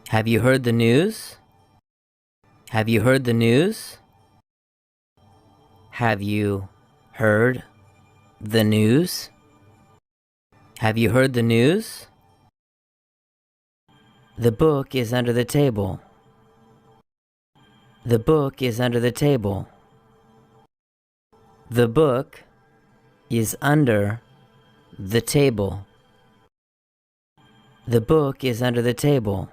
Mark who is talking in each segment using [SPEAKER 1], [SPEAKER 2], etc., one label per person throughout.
[SPEAKER 1] Have you heard the news? Have you heard the news? Have you heard the news? Have you heard the news? The book is under the table. The book is under the table. The book is under the table. The book is under the table.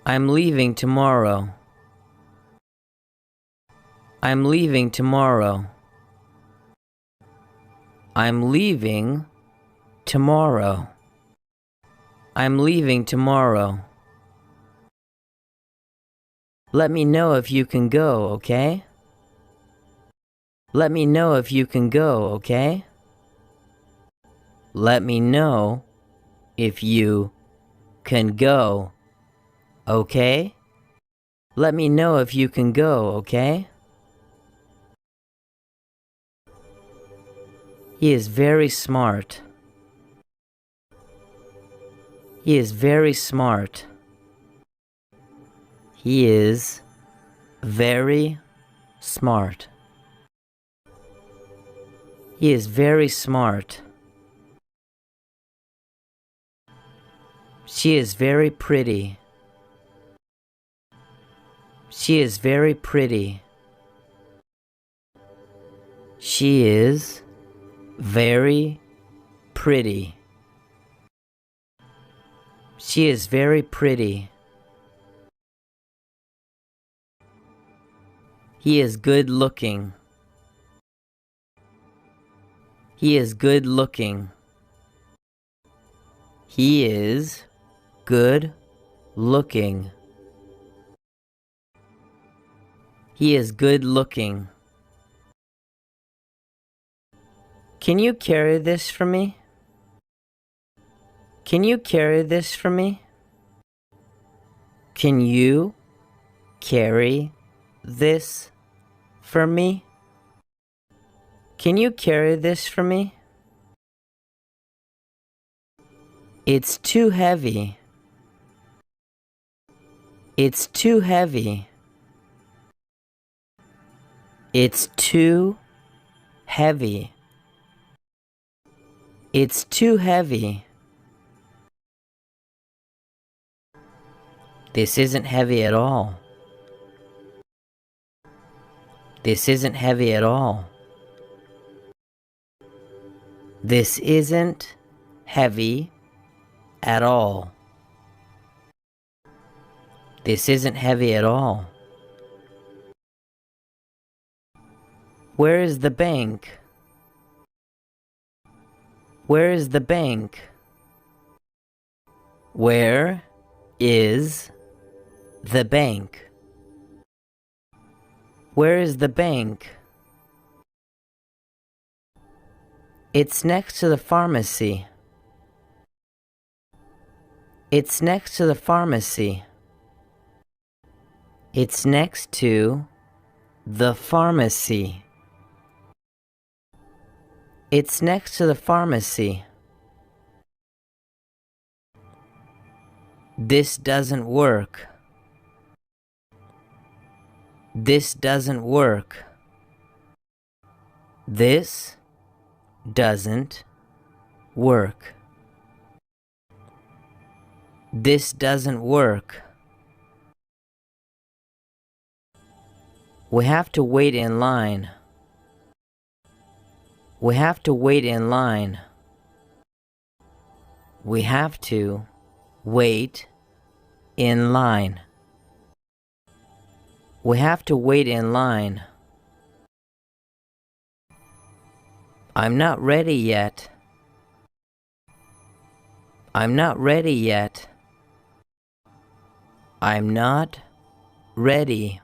[SPEAKER 1] I'm leaving tomorrow. I'm leaving tomorrow. I'm leaving tomorrow. I'm leaving tomorrow. Let me know if you can go, okay? Let me know if you can go, okay? Let me know if you can go, okay? Let me know if you can go, okay? He is very smart. He is very smart. He is very smart. He is very smart. She is very pretty. She is very pretty. She is very pretty. She is very pretty. He is good looking. He is good looking. He is good looking. He is good looking. Can you carry this for me? Can you carry this for me? Can you carry this for me? Can you carry this for me? It's too heavy. It's too heavy. It's too heavy. It's too heavy. This isn't heavy at all. This isn't heavy at all. This isn't heavy at all. This isn't heavy at all. Where is the bank? Where is the bank? Where is the bank? Where is the bank? It's next to the pharmacy. It's next to the pharmacy. It's next to the pharmacy. It's next to the pharmacy. This doesn't work. This doesn't work. This doesn't work. This doesn't work. We have to wait in line. We have to wait in line. We have to wait in line. We have to wait in line. I'm not ready yet. I'm not ready yet. I'm not ready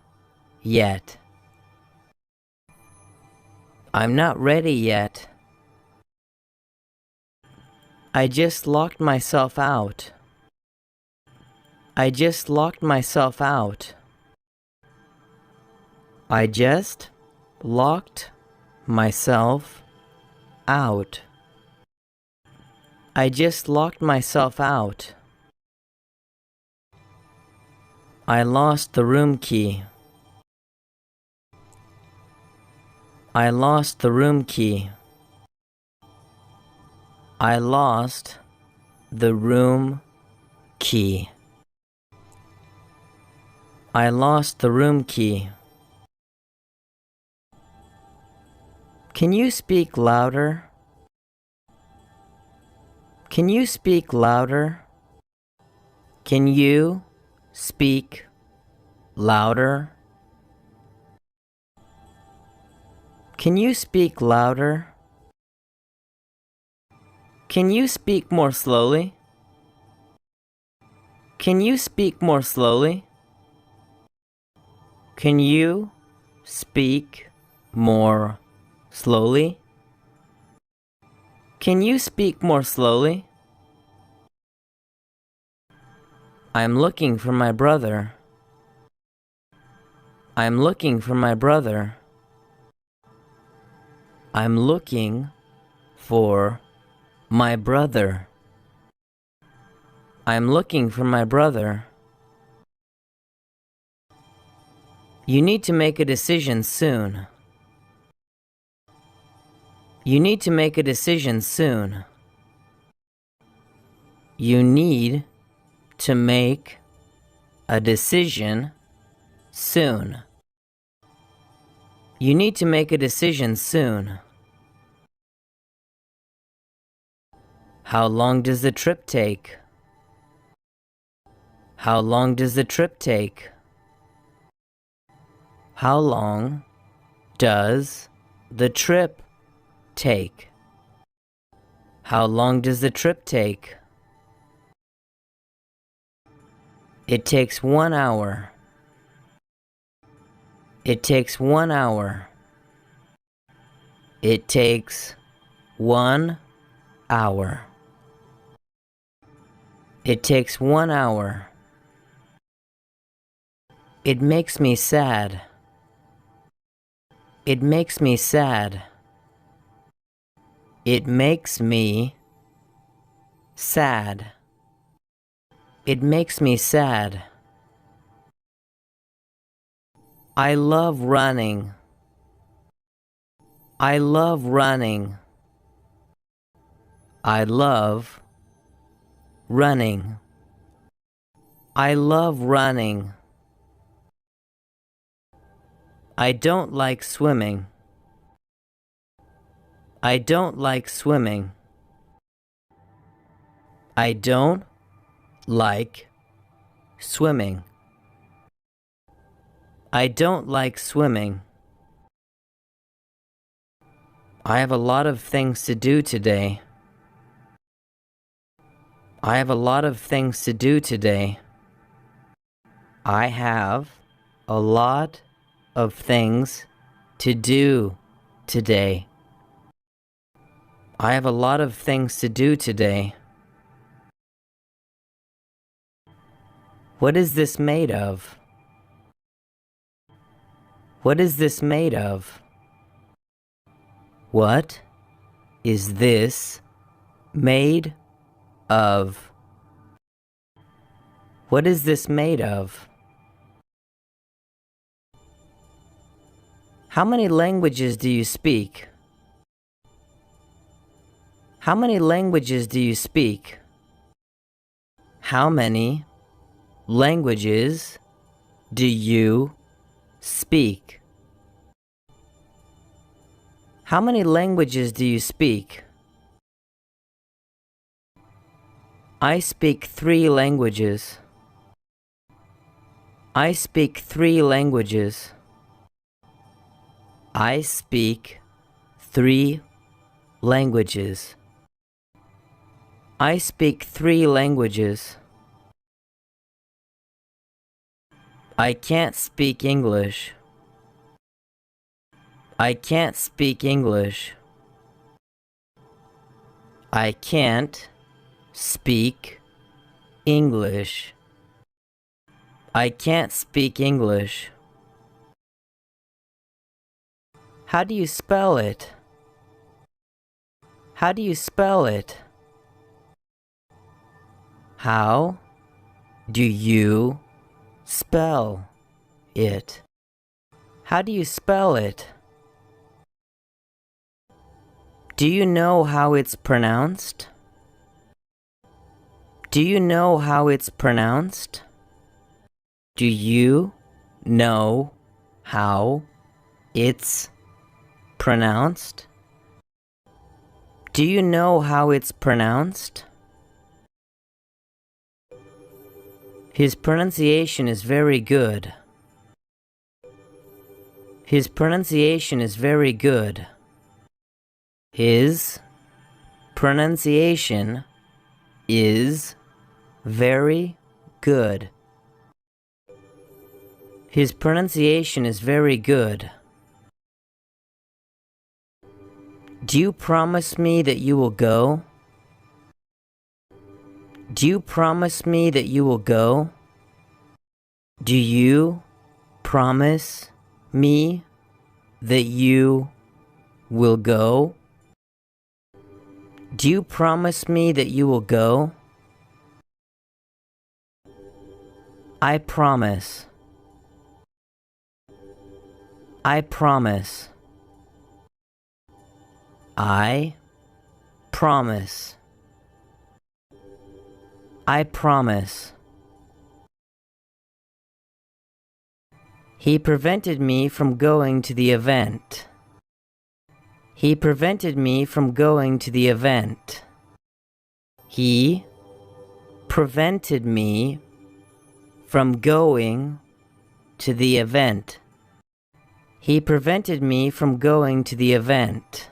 [SPEAKER 1] yet. I'm not ready yet. I just locked myself out. I just locked myself out. I just locked myself out. I just locked myself out. I lost the room key. I lost the room key. I lost the room key. I lost the room key. Can you speak louder? Can you speak louder? Can you speak louder? Can you speak louder? Can you speak more slowly? Can you speak more slowly? Can you speak more slowly? Can you speak more slowly? I'm looking for my brother. I'm looking for my brother. I'm looking for my brother. I'm looking for my brother. You need to make a decision soon. You need to make a decision soon. You need to make a decision soon. You need to make a decision soon. How long does the trip take? How long does the trip take? How long does the trip take? How long does the trip take? It takes 1 hour. It takes 1 hour. It takes 1 hour. It takes 1 hour. It makes me sad. It makes me sad. It makes me sad. It makes me sad. I love running. I love running. I love running. I love running. I don't like swimming. I don't like swimming. I don't like swimming. I don't like swimming. I have a lot of things to do today. I have a lot of things to do today. I have a lot of things to do today. I have a lot of things to do today. What is this made of? What is this made of? What is this made of? What is this made of? How many languages do you speak? How many languages do you speak? How many languages do you speak? How many languages do you speak? I speak 3 languages. I speak 3 languages. I speak 3 languages. I speak 3 languages. I can't speak English. I can't speak English. I can't speak English. I can't speak English. How do you spell it? How do you spell it? How do you spell it? How do you spell it? Do you know how it's pronounced? Do you know how it's pronounced? Do you know how it's pronounced? Do you know how it's pronounced? His pronunciation is very good. His pronunciation is very good. His pronunciation is very good. His pronunciation is very good. Do you promise me that you will go? Do you promise me that you will go? Do you promise me that you will go? Do you promise me that you will go? I promise. I promise. I promise. I promise. He prevented me from going to the event. He prevented me from going to the event. He prevented me from going to the event. He prevented me from going to the event.